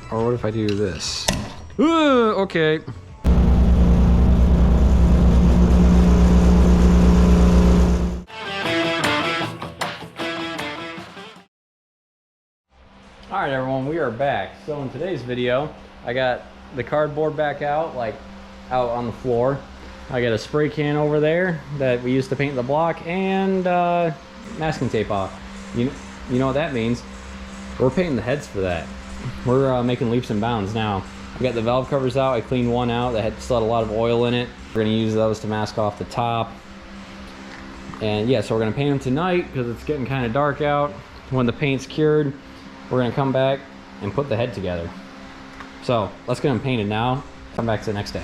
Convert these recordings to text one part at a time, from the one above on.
Or what if I do this? Okay. All right, everyone, we are back. So in today's video, I got the cardboard back out, like out on the floor. I got a spray can over there that we used to paint the block, and masking tape off. You know what that means? We're painting the heads for that. We're making leaps and bounds now. I got the valve covers out. I cleaned one out that still had a lot of oil in it. We're gonna use those to mask off the top. And yeah, so we're gonna paint them tonight because it's getting kind of dark out. When the paint's cured, we're gonna come back and put the head together. So let's get them painted now. Come back to the next day.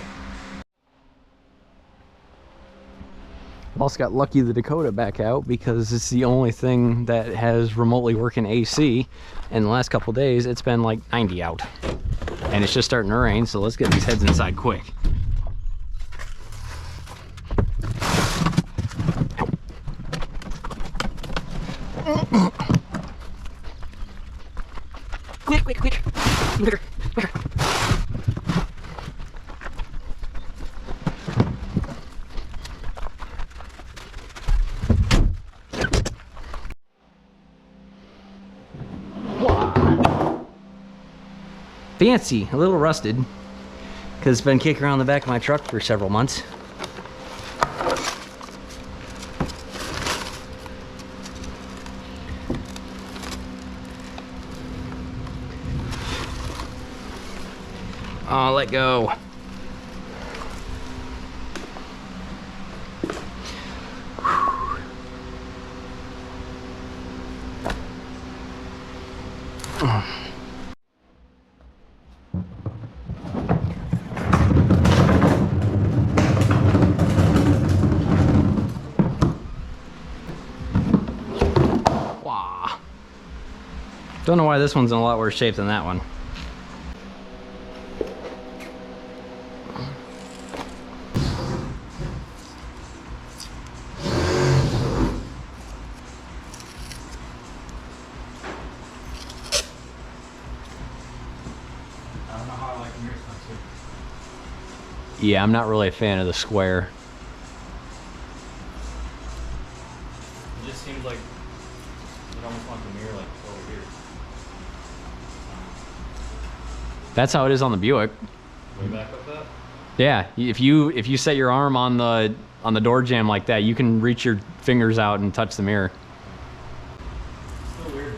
Also got Lucky the Dakota back out because it's the only thing that has remotely working AC. And the last couple days, it's been like 90 out. And it's just starting to rain, so let's get these heads inside quick. Quick, quick, quick. Quicker, quicker. Fancy, a little rusted, because it's been kicking around the back of my truck for several months. Oh, let go. Don't know why this one's in a lot worse shape than that one. I don't know how I like them yours, too. Yeah, I'm not really a fan of the square. It just seems like it almost wants the mirror like over here. That's how it is on the Buick. Way back like that? Yeah, if you set your arm on the door jamb like that, you can reach your fingers out and touch the mirror. Still weird.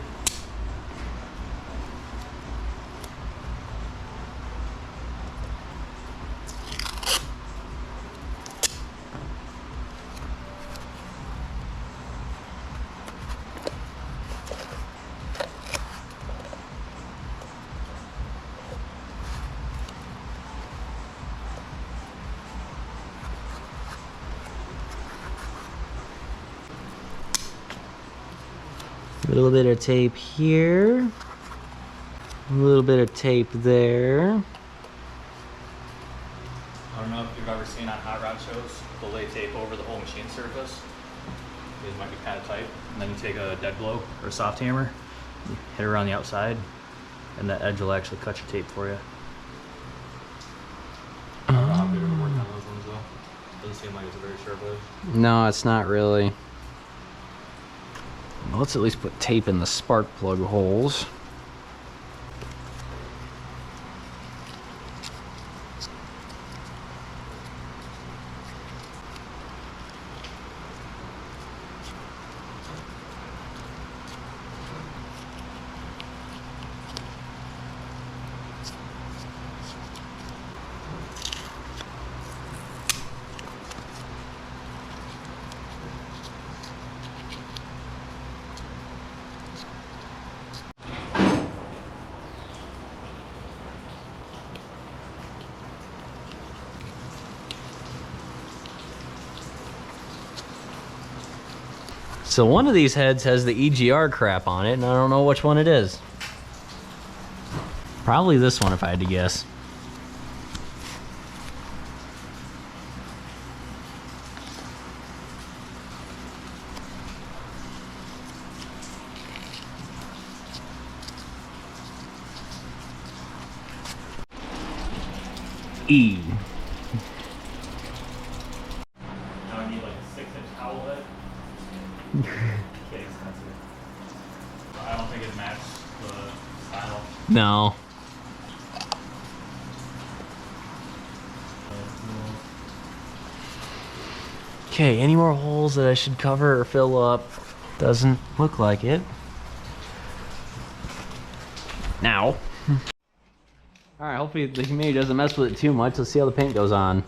A little bit of tape here. A little bit of tape there. I don't know if you've ever seen on hot rod shows, they'll lay tape over the whole machine surface. These might be kind of tight. And then you take a dead blow or a soft hammer, you hit it around the outside, and that edge will actually cut your tape for you. I don't know how good it would work on those ones though. Doesn't seem like it's a very sharp edge. No, it's not really. Well, let's at least put tape in the spark plug holes. So one of these heads has the EGR crap on it, and I don't know which one it is. Probably this one if I had to guess. E. Now I need like a 6-inch towel head. Get expensive. I don't think it matched the style. No. Okay, any more holes that I should cover or fill up? Doesn't look like it. Now. Alright, hopefully the humidity doesn't mess with it too much. Let's see how the paint goes on.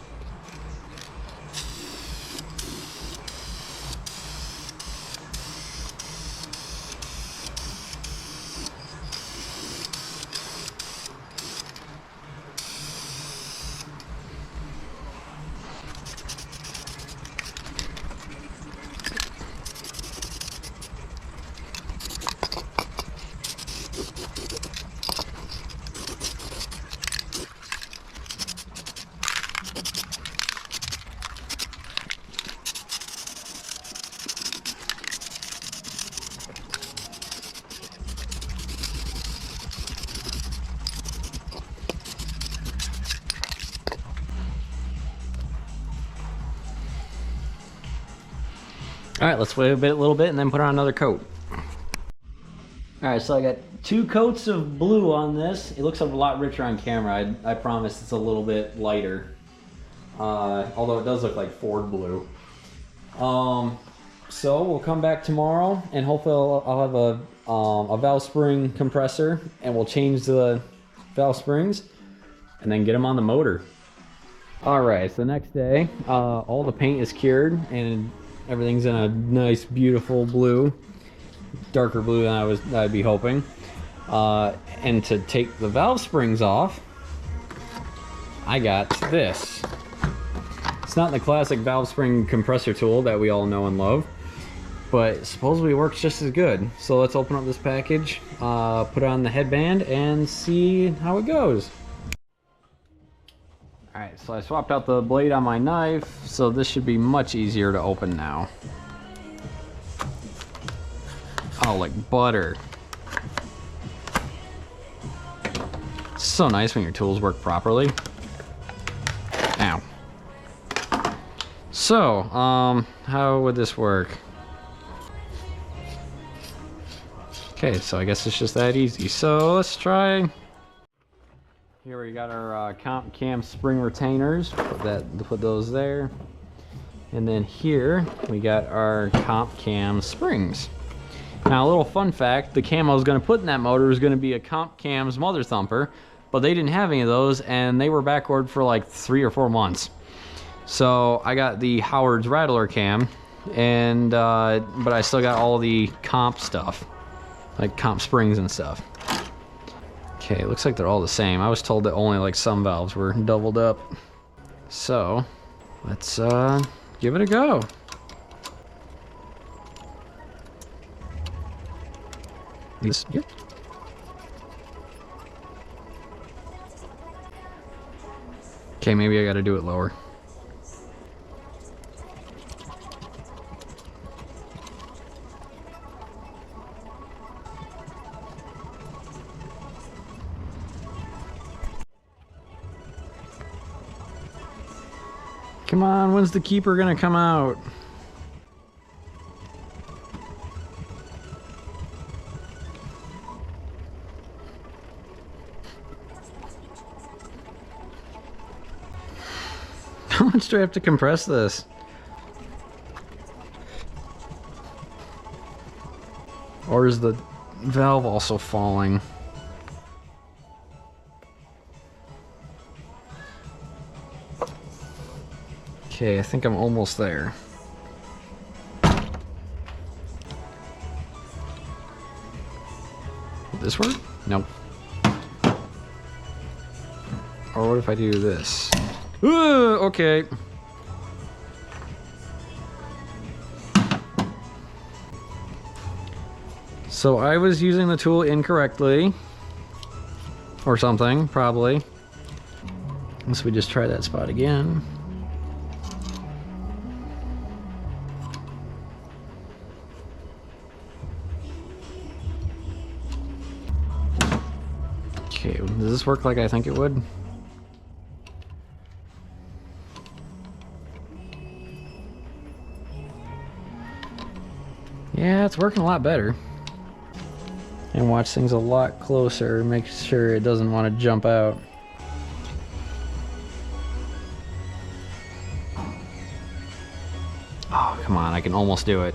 All right, let's wait a little bit and then put on another coat. All right, so I got 2 coats of blue on this. It looks a lot richer on camera. I promise it's a little bit lighter. Although it does look like Ford blue. So we'll come back tomorrow and hopefully I'll have a valve spring compressor and we'll change the valve springs and then get them on the motor. All right, so the next day, all the paint is cured and everything's in a nice, beautiful blue, darker blue than I'd be hoping. And to take the valve springs off, I got this. It's not the classic valve spring compressor tool that we all know and love, but supposedly it works just as good. So let's open up this package, put it on the headband, and see how it goes. Alright, so I swapped out the blade on my knife, so this should be much easier to open now. Oh, like butter. It's so nice when your tools work properly. Ow. So, how would this work? Okay, so I guess it's just that easy. So let's try. Here we got our comp cam spring retainers. Put those there. And then here we got our comp cam springs. Now a little fun fact, the cam I was going to put in that motor was going to be a comp cam's mother thumper, but they didn't have any of those and they were backordered for like 3 or 4 months. So I got the Howard's Rattler cam, and but I still got all the comp stuff, like comp springs and stuff. Okay, it looks like they're all the same. I was told that only like some valves were doubled up. So let's give it a go. This here. Okay, maybe I gotta do it lower. Come on, when's the keeper gonna come out? How much do I have to compress this? Or is the valve also falling? Okay, I think I'm almost there. Would this work? Nope. Or what if I do this? Okay. So I was using the tool incorrectly. Or something, probably. Unless we just try that spot again. Okay, does this work like I think it would? Yeah, it's working a lot better. And watch things a lot closer, make sure it doesn't want to jump out. Oh, come on, I can almost do it.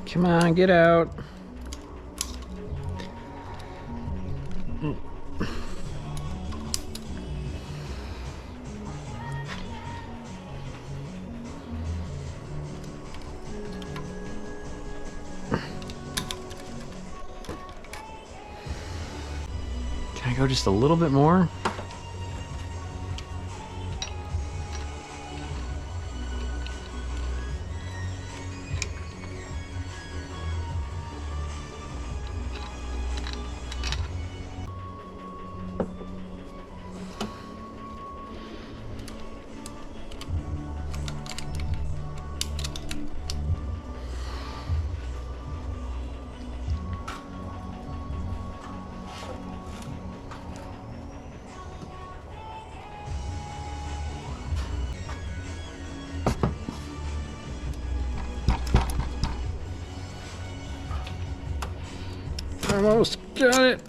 Come on, get out. Can I go just a little bit more? Almost got it.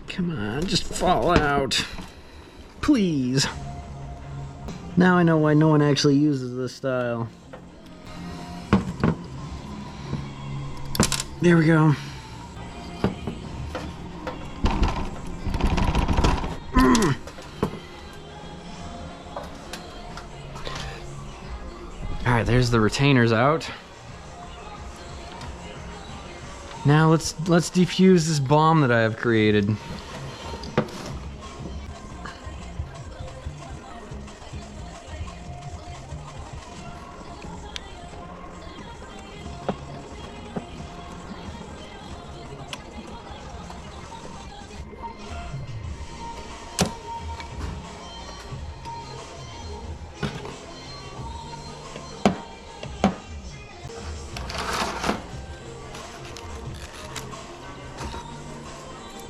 Come on, just fall out. Please. Now I know why no one actually uses this style. There we go. Alright, there's the retainers out. Now let's defuse this bomb that I have created.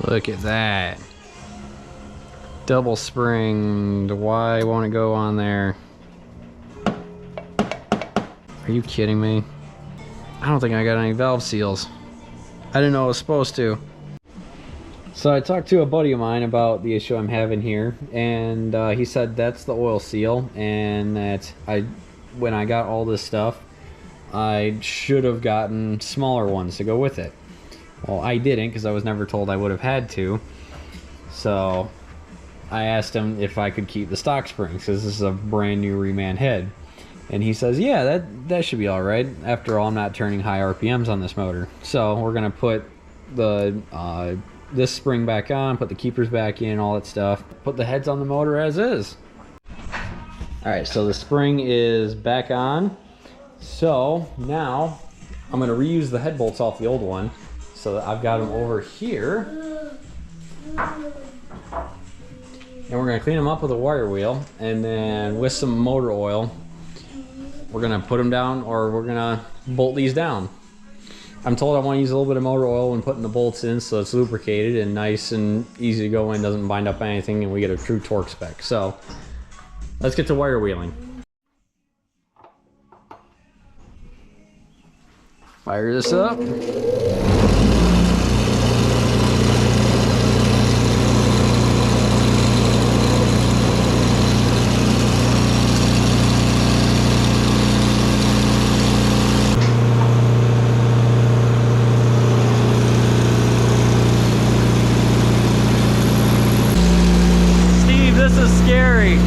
Look at that. Double springed. Why won't it go on there? Are you kidding me? I don't think I got any valve seals. I didn't know I was supposed to. So I talked to a buddy of mine about the issue I'm having here, and he said that's the oil seal, and that when I got all this stuff, I should have gotten smaller ones to go with it. Well, I didn't, because I was never told I would have had to. So I asked him if I could keep the stock springs, because this is a brand new reman head. And he says, yeah, that should be alright. After all, I'm not turning high RPMs on this motor. So we're going to put the this spring back on, put the keepers back in, all that stuff. Put the heads on the motor as is. Alright, so the spring is back on. So now I'm going to reuse the head bolts off the old one. So I've got them over here. And we're going to clean them up with a wire wheel. And then with some motor oil, we're going to put them down, or we're going to bolt these down. I'm told I want to use a little bit of motor oil when putting the bolts in, so it's lubricated and nice and easy to go in, doesn't bind up anything, and we get a true torque spec. So let's get to wire wheeling. Fire this up. This is scary.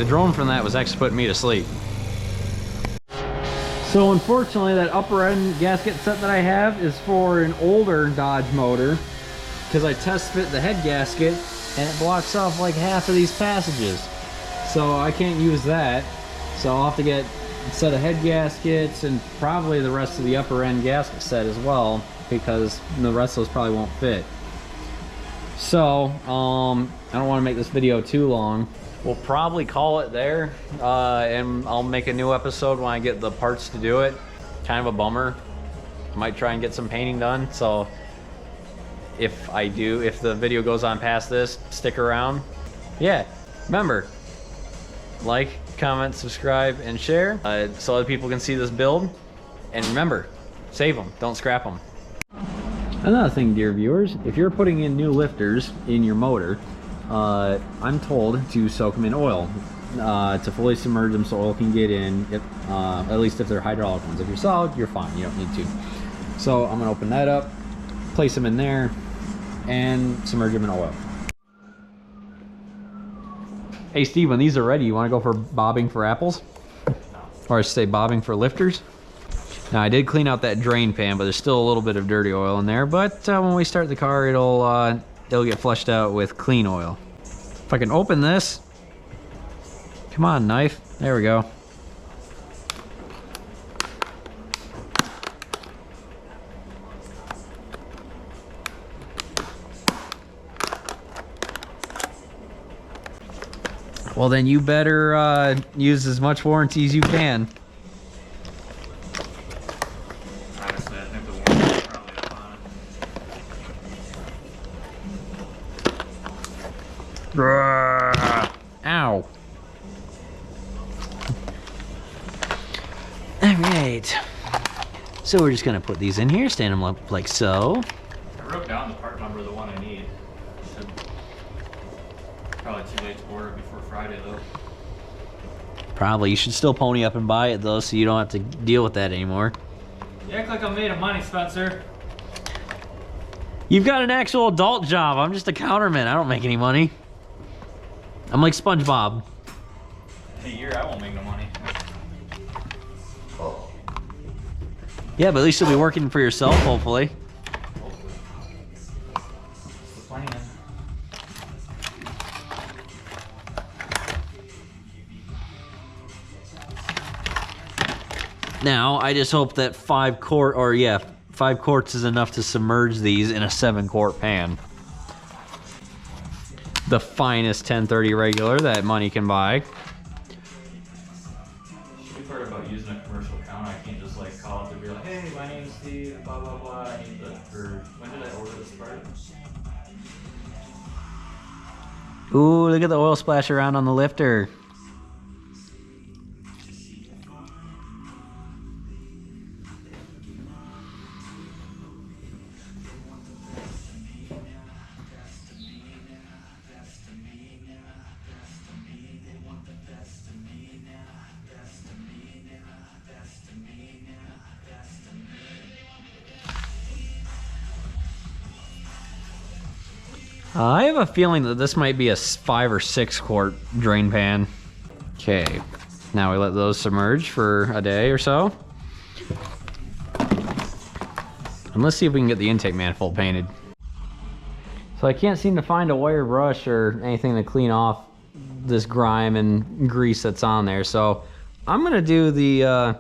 drone from that was actually putting me to sleep. So unfortunately, that upper end gasket set that I have is for an older Dodge motor, because I test fit the head gasket and it blocks off like half of these passages. So I can't use that. So I'll have to get a set of head gaskets and probably the rest of the upper end gasket set as well, because the rest of those probably won't fit. So I don't want to make this video too long. We'll probably call it there, and I'll make a new episode when I get the parts to do it. Kind of a bummer. I might try and get some painting done, so if the video goes on past this, stick around. Yeah, remember, like, comment, subscribe, and share, so other people can see this build. And remember, save them, don't scrap them. Another thing, dear viewers, if you're putting in new lifters in your motor, I'm told to soak them in oil, to fully submerge them so oil can get in, at least if they're hydraulic ones. If you're solid, you're fine, you don't need to. So I'm gonna open that up, place them in there, and submerge them in oil. Hey Steve, when these are ready, you wanna go for bobbing for apples? Or I should say bobbing for lifters? Now I did clean out that drain pan, but there's still a little bit of dirty oil in there, but when we start the car, it'll get flushed out with clean oil. If I can open this. Come on, knife. There we go. Well, then you better use as much warranty as you can. Honestly, I think the warranty's probably up on it. Ow. Alright. So we're just gonna put these in here, stand them up like so. I wrote down the part number of the one I need. Probably too late to order before Friday though. Probably. You should still pony up and buy it though, so you don't have to deal with that anymore. You act like I'm made of money, Spencer. You've got an actual adult job. I'm just a counterman. I don't make any money. I'm like SpongeBob. In a year, I won't make no money. Yeah, but at least you'll be working for yourself, hopefully. Hopefully. That's the plan. Now, I just hope that 5 quarts is enough to submerge these in a 7-quart pan. The finest 1030 regular that money can buy. We've heard about using a commercial account. I can't just like call up and be like, hey, my name's Steve, blah blah blah. I need the, or when did I order this part? Ooh, look at the oil splash around on the lifter. I have a feeling that this might be a 5 or 6 quart drain pan. Okay, now we let those submerge for a day or so. And let's see if we can get the intake manifold painted. So I can't seem to find a wire brush or anything to clean off this grime and grease that's on there. So I'm gonna do the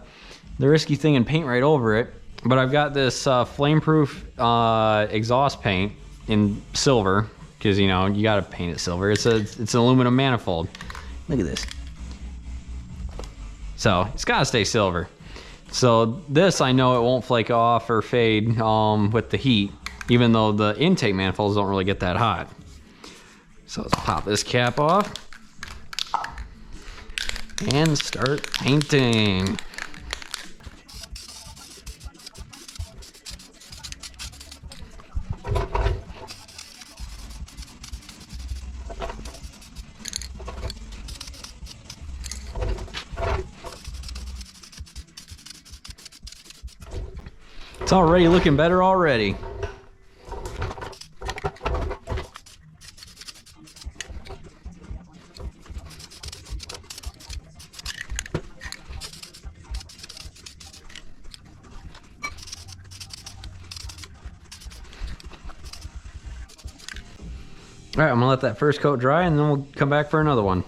risky thing and paint right over it. But I've got this flame-proof exhaust paint in silver, because you know you gotta paint it silver. It's an aluminum manifold. Look at this. So it's gotta stay silver. So this, I know it won't flake off or fade with the heat, even though the intake manifolds don't really get that hot. So let's pop this cap off and start painting. It's already looking better already. All right, I'm gonna let that first coat dry and then we'll come back for another one.